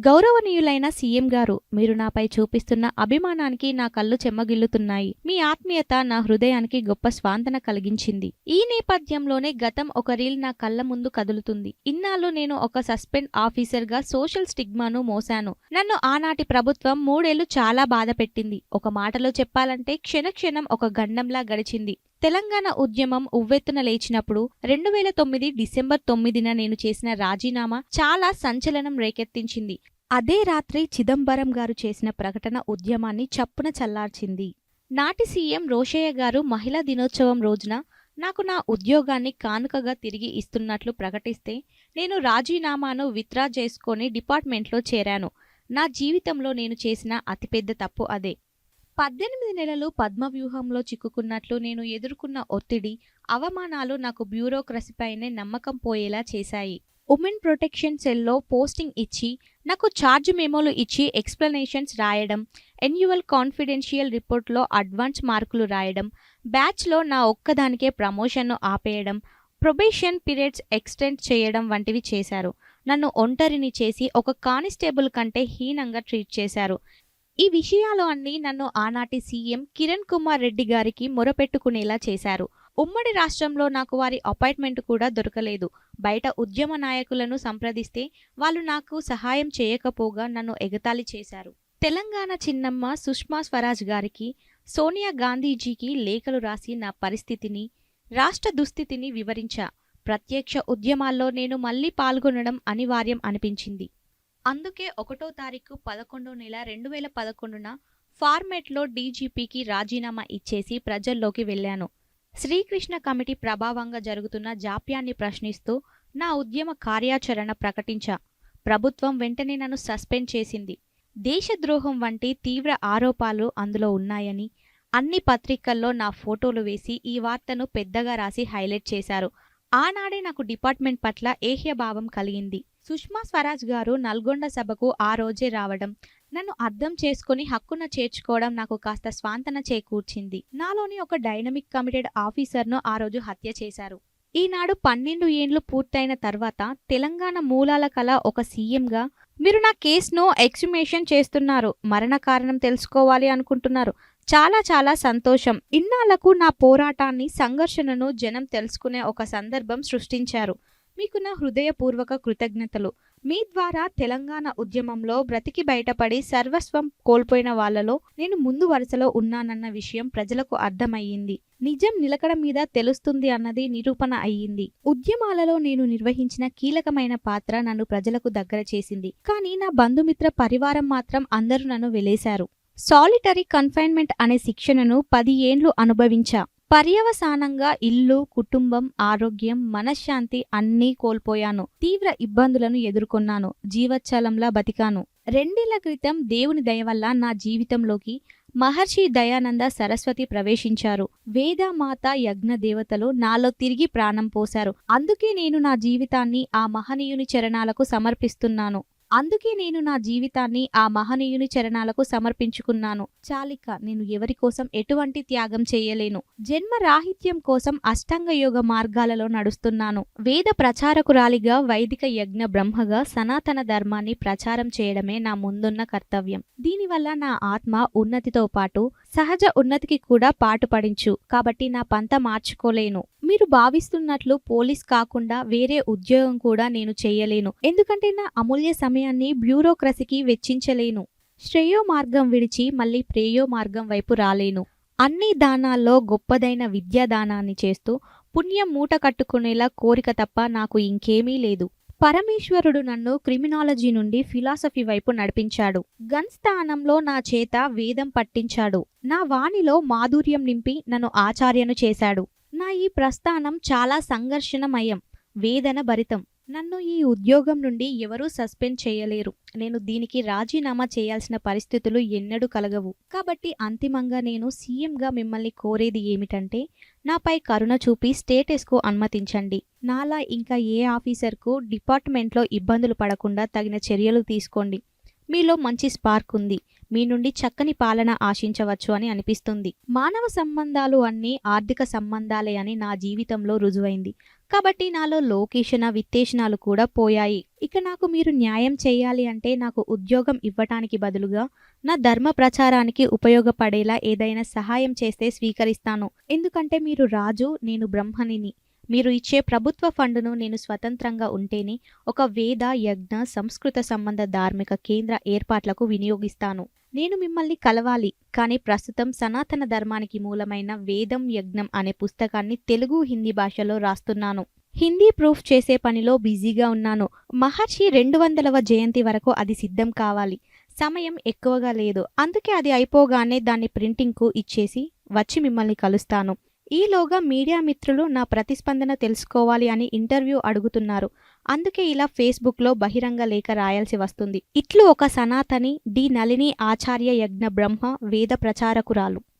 గౌరవనీయులైన సీఎం గారు, మీరు నాపై చూపిస్తున్న అభిమానానికి నా కళ్ళు చెమ్మగిల్లుతున్నాయి. మీ ఆత్మీయత నా హృదయానికి గొప్ప స్వాంతన కలిగించింది. ఈ నేపథ్యంలోనే గతం ఒక రీల్ నా కళ్ళ ముందు కదులుతుంది. ఇన్నాళ్ళు నేను ఒక సస్పెండ్ ఆఫీసర్గా సోషల్ స్టిగ్మాను మోసాను. నన్ను ఆనాటి ప్రభుత్వం 3 ఏళ్లు చాలా బాధ పెట్టింది. ఒక మాటలో చెప్పాలంటే క్షణక్షణం ఒక గండంలా గడిచింది. తెలంగాణ ఉద్యమం ఉవ్వెత్తున లేచినప్పుడు 2009 డిసెంబర్ 9న నేను చేసిన రాజీనామా చాలా సంచలనం రేకెత్తించింది. అదే రాత్రి చిదంబరం గారు చేసిన ప్రకటన ఉద్యమాన్ని చప్పున చల్లార్చింది. నాటి సీఎం రోషయ్య గారు మహిళా దినోత్సవం రోజున నాకు నా ఉద్యోగాన్ని కానుకగా తిరిగి ఇస్తున్నట్లు ప్రకటిస్తే నేను రాజీనామాను విత్డ్రా చేసుకొని డిపార్ట్మెంట్లో చేరాను. నా జీవితంలో నేను చేసిన అతిపెద్ద తప్పు అదే. 18 నెలలు పద్మవ్యూహంలో చిక్కుకున్నట్లు నేను ఎదుర్కొన్న ఒత్తిడి, అవమానాలు నాకు బ్యూరోక్రసీపైనే నమ్మకం పోయేలా చేశాయి. ఉమెన్ ప్రొటెక్షన్ సెల్లో పోస్టింగ్ ఇచ్చి నాకు ఛార్జ్ మెమోలు ఇచ్చి ఎక్స్ప్లెనేషన్స్ రాయడం, యాన్యువల్ కాన్ఫిడెన్షియల్ రిపోర్ట్లో అడ్వాన్స్ మార్కులు రాయడం, బ్యాచ్లో నా ఒక్కదానికే ప్రమోషన్ను ఆపేయడం, ప్రొబేషన్ పీరియడ్స్ ఎక్స్టెండ్ చేయడం వంటివి చేశారు. నన్ను ఒంటరిని చేసి ఒక కానిస్టేబుల్ కంటే హీనంగా ట్రీట్ చేశారు. ఈ విషయాలు అన్నీ నన్ను ఆనాటి సీఎం కిరణ్ కుమార్ రెడ్డి గారికి మొరపెట్టుకునేలా చేశారు. ఉమ్మడి రాష్ట్రంలో నాకు వారి అపాయింట్మెంట్ కూడా దొరకలేదు. బయట ఉద్యమ నాయకులను సంప్రదిస్తే వాళ్ళు నాకు సహాయం చేయకపోగా నన్ను ఎగతాళి చేశారు. తెలంగాణ చిన్నమ్మ సుష్మా స్వరాజ్ గారికి, సోనియా గాంధీజీకి లేఖలు రాసి నా పరిస్థితిని, రాష్ట్ర దుస్థితిని వివరించా. ప్రత్యక్ష ఉద్యమాల్లో నేను మళ్లీ పాల్గొనడం అనివార్యం అనిపించింది. అందుకే 1వ తారీఖు 11వ నెల 2011న ఫార్మేట్లో డీజీపీకి రాజీనామా ఇచ్చేసి ప్రజల్లోకి వెళ్లాను. శ్రీకృష్ణ కమిటీ ప్రభావంగా జరుగుతున్న జాప్యాన్ని ప్రశ్నిస్తూ నా ఉద్యమ కార్యాచరణ ప్రకటించా. ప్రభుత్వం వెంటనే నన్ను సస్పెండ్ చేసింది. దేశద్రోహం వంటి తీవ్ర ఆరోపాలు అందులో ఉన్నాయని అన్ని పత్రికల్లో నా ఫోటోలు వేసి ఈ వార్తను పెద్దగా రాసి హైలైట్ చేశారు. ఆనాడే నాకు డిపార్ట్మెంట్ పట్ల ఏహ్యభావం కలిగింది. సుష్మా స్వరాజ్ గారు నల్గొండ సభకు ఆ రోజే రావడం, నన్ను అర్థం చేసుకుని హక్కున చేర్చుకోవడం నాకు కాస్త స్వాంతన చేకూర్చింది. నాలోని ఒక డైనమిక్ కమిటెడ్ ఆఫీసర్ను ఆ రోజు హత్య చేశారు. ఈనాడు 12 ఏండ్లు పూర్తయిన తర్వాత తెలంగాణ మూలాల కల ఒక సీఎంగా మీరు నా కేసును ఎక్స్హుమేషన్ చేస్తున్నారు. మరణ కారణం తెలుసుకోవాలి అనుకుంటున్నారు. చాలా చాలా సంతోషం. ఇన్నాళ్లకు నా పోరాటాన్ని, సంఘర్షణను జనం తెలుసుకునే ఒక సందర్భం సృష్టించారు. మీకు నా హృదయపూర్వక కృతజ్ఞతలు. మీ ద్వారా తెలంగాణ ఉద్యమంలో బ్రతికి బయటపడి సర్వస్వం కోల్పోయిన వాళ్లలో నేను ముందు వరుసలో ఉన్నానన్న విషయం ప్రజలకు అర్థమయ్యింది. నిజం నిలకడ మీద తెలుస్తుంది అన్నది నిరూపణ అయ్యింది. ఉద్యమాలలో నేను నిర్వహించిన కీలకమైన పాత్ర నన్ను ప్రజలకు దగ్గర చేసింది. కానీ నా బంధుమిత్ర పరివారం మాత్రం అందరూ నన్ను వెలేశారు. సాలిటరీ కన్ఫైన్మెంట్ అనే శిక్షణను 10 ఏండ్లు అనుభవించా. పర్యవసానంగా ఇల్లు, కుటుంబం, ఆరోగ్యం, మనశ్శాంతి అన్నీ కోల్పోయాను. తీవ్ర ఇబ్బందులను ఎదుర్కొన్నాను. జీవచ్ఛలంలా బతికాను. 2 ఏళ్ల క్రితం దేవుని దయ వల్ల నా జీవితంలోకి మహర్షి దయానంద సరస్వతి ప్రవేశించారు. వేదమాత యజ్ఞ దేవతలు నాలో తిరిగి ప్రాణం పోశారు. అందుకే నేను నా జీవితాన్ని ఆ మహనీయుని చరణాలకు సమర్పించుకున్నాను. చాలిక నేను ఎవరి కోసం ఎటువంటి త్యాగం చేయలేను. జన్మ రాహిత్యం కోసం అష్టాంగ యోగ మార్గాలలో నడుస్తున్నాను. వేద ప్రచారకురాలిగా, వైదిక యజ్ఞ బ్రహ్మగా సనాతన ధర్మాన్ని ప్రచారం చేయడమే నా ముందున్న కర్తవ్యం. దీనివల్ల నా ఆత్మ ఉన్నతితో పాటు సహజ ఉన్నతికి కూడా పాటుపడించు. కాబట్టి నా పంత మార్చుకోలేను. మీరు భావిస్తున్నట్లు పోలీస్ కాకుండా వేరే ఉద్యోగం కూడా నేను చేయలేను. ఎందుకంటే నా అమూల్య సమయాన్ని బ్యూరోక్రసీకి వెచ్చించలేను. శ్రేయో మార్గం విడిచి మళ్ళీ ప్రేయో మార్గం వైపు రాలేను. అన్ని దానాల్లో గొప్పదైన విద్యాదానాన్ని చేస్తూ పుణ్యం మూట కట్టుకునేలా కోరిక తప్ప నాకు ఇంకేమీ లేదు. పరమేశ్వరుడు నన్ను క్రిమినాలజీ నుండి ఫిలాసఫీ వైపు నడిపించాడు. గన్ స్థానంలో నా చేత వేదం పట్టించాడు. నా వాణిలో మాధుర్యం నింపి నన్ను ఆచార్యను చేశాడు. నా ఈ ప్రస్థానం చాలా సంఘర్షణమయం, వేదన భరితం. నన్ను ఈ ఉద్యోగం నుండి ఎవరూ సస్పెండ్ చేయలేరు. నేను దీనికి రాజీనామా చేయాల్సిన పరిస్థితులు ఎన్నడూ కలగవు. కాబట్టి అంతిమంగా నేను సీఎంగా మిమ్మల్ని కోరేది ఏమిటంటే, నాపై కరుణ చూపి స్టేటస్కు అనుమతించండి. నాలా ఇంకా ఏ ఆఫీసర్కు డిపార్ట్మెంట్లో ఇబ్బందులు పడకుండా తగిన చర్యలు తీసుకోండి. మీలో మంచి స్పార్క్ ఉంది. మీ నుండి చక్కని పాలన ఆశించవచ్చు అని అనిపిస్తుంది. మానవ సంబంధాలు అన్నీ ఆర్థిక సంబంధాలే అని నా జీవితంలో రుజువైంది. కాబట్టి నాలో లోకేషణ విత్తేషణాలు కూడా పోయాయి. ఇక నాకు మీరు న్యాయం చేయాలి అంటే నాకు ఉద్యోగం ఇవ్వటానికి బదులుగా నా ధర్మ ప్రచారానికి ఉపయోగపడేలా ఏదైనా సహాయం చేస్తే స్వీకరిస్తాను. ఎందుకంటే మీరు రాజు, నేను బ్రహ్మనిని. మీరు ఇచ్చే ప్రభుత్వ ఫండును నేను స్వతంత్రంగా ఉంటేనే ఒక వేద, యజ్ఞ, సంస్కృత సంబంధ ధార్మిక కేంద్ర ఏర్పాట్లకు వినియోగిస్తాను. నేను మిమ్మల్ని కలవాలి, కానీ ప్రస్తుతం సనాతన ధర్మానికి మూలమైన వేదం యజ్ఞం అనే పుస్తకాన్ని తెలుగు, హిందీ భాషలో రాస్తున్నాను. హిందీ ప్రూఫ్ చేసే పనిలో బిజీగా ఉన్నాను. మహర్షి 200వ జయంతి వరకు అది సిద్ధం కావాలి. సమయం ఎక్కువగా లేదు. అందుకే అది అయిపోగానే దాన్ని ప్రింటింగ్కు ఇచ్చేసి వచ్చి మిమ్మల్ని కలుస్తాను. ఈలోగా మీడియా మిత్రులు నా ప్రతిస్పందన తెలుసుకోవాలి అని ఇంటర్వ్యూ అడుగుతున్నారు. అందుకే ఇలా ఫేస్బుక్లో బహిరంగ లేఖ రాయాల్సి వస్తుంది. ఇట్లు ఒక సనాతని డి నళిని ఆచార్య యజ్ఞ బ్రహ్మ వేద ప్రచారకురాలు.